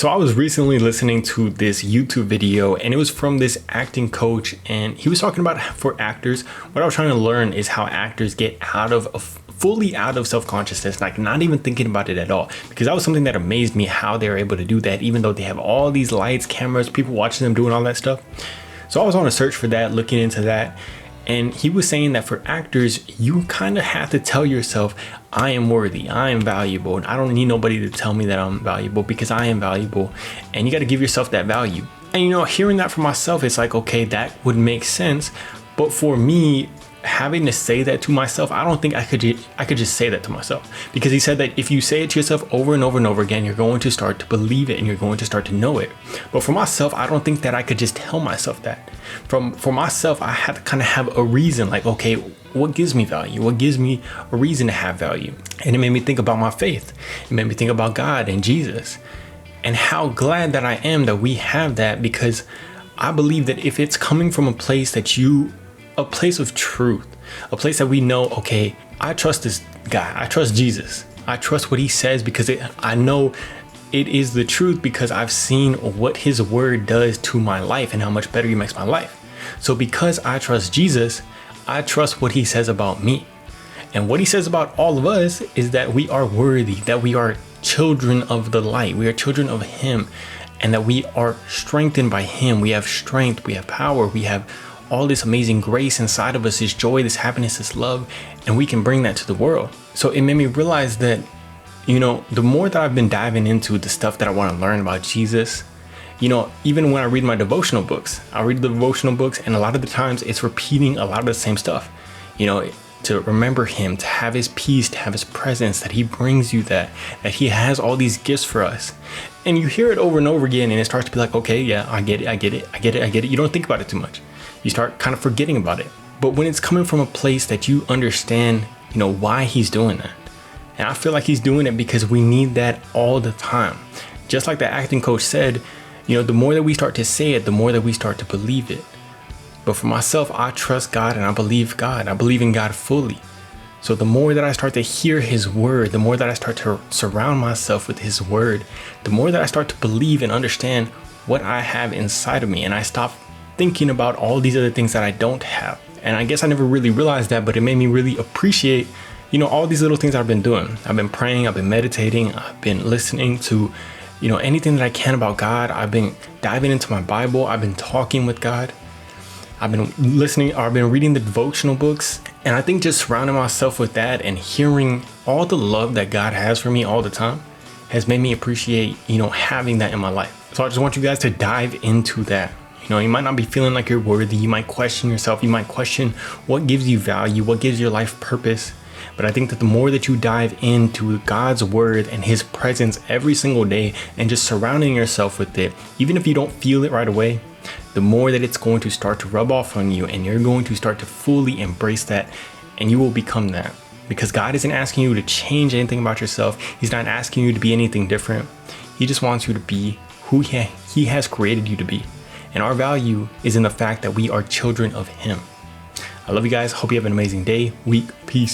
So I was recently listening to this YouTube video, and it was from this acting coach, and he was talking about for actors, what I was trying to learn is how actors get fully out of self-consciousness, like not even thinking about it at all, because that was something that amazed me, how they're able to do that even though they have all these lights, cameras, people watching them doing all that stuff. So I was on a search for that, looking into that. And he was saying that for actors, you kind of have to tell yourself, I am worthy, I am valuable, and I don't need nobody to tell me that I'm valuable because I am valuable. And you got to give yourself that value. And hearing that for myself, it's like, okay, that would make sense. But for me, having to say that to myself, I don't think I could just say that to myself, because he said that if you say it to yourself over and over and over again, you're going to start to believe it and you're going to start to know it. But for myself, I don't think that I could just tell myself that. For myself, I had to kind of have a reason, like, okay, what gives me value? What gives me a reason to have value? And it made me think about my faith. It made me think about God and Jesus, and how glad that I am that we have that, because I believe that if it's coming from a place a place of truth, a place that we know, okay, I trust this guy, I trust Jesus, I trust what he says, because I know it is the truth, because I've seen what his word does to my life and how much better he makes my life. So because I trust Jesus, I trust what he says about me. And what he says about all of us is that we are worthy, that we are children of the light, we are children of him, and that we are strengthened by him. We have strength, we have power, we have all this amazing grace inside of us, this joy, this happiness, this love, and we can bring that to the world. So it made me realize that, the more that I've been diving into the stuff that I want to learn about Jesus, even when I read my devotional books, I read the devotional books, and a lot of the times it's repeating a lot of the same stuff, to remember him, to have his peace, to have his presence, that he brings you that he has all these gifts for us. And you hear it over and over again, and it starts to be like, okay, yeah, I get it. You don't think about it too much. You start kind of forgetting about it. But when it's coming from a place that you understand, why he's doing that. And I feel like he's doing it because we need that all the time. Just like the acting coach said, the more that we start to say it, the more that we start to believe it. But for myself, I trust God and I believe God. I believe in God fully. So the more that I start to hear his word, the more that I start to surround myself with his word, the more that I start to believe and understand what I have inside of me. And I stop thinking about all these other things that I don't have. And I guess I never really realized that, but it made me really appreciate, all these little things I've been doing. I've been praying, I've been meditating, I've been listening to, anything that I can about God. I've been diving into my Bible. I've been talking with God. I've been listening, or I've been reading the devotional books. And I think just surrounding myself with that and hearing all the love that God has for me all the time has made me appreciate, having that in my life. So I just want you guys to dive into that. You might not be feeling like you're worthy. You might question yourself. You might question what gives you value, what gives your life purpose. But I think that the more that you dive into God's word and his presence every single day, and just surrounding yourself with it, even if you don't feel it right away, the more that it's going to start to rub off on you, and you're going to start to fully embrace that, and you will become that. Because God isn't asking you to change anything about yourself. He's not asking you to be anything different. He just wants you to be who he has created you to be. And our value is in the fact that we are children of him. I love you guys. Hope you have an amazing day, week. Peace.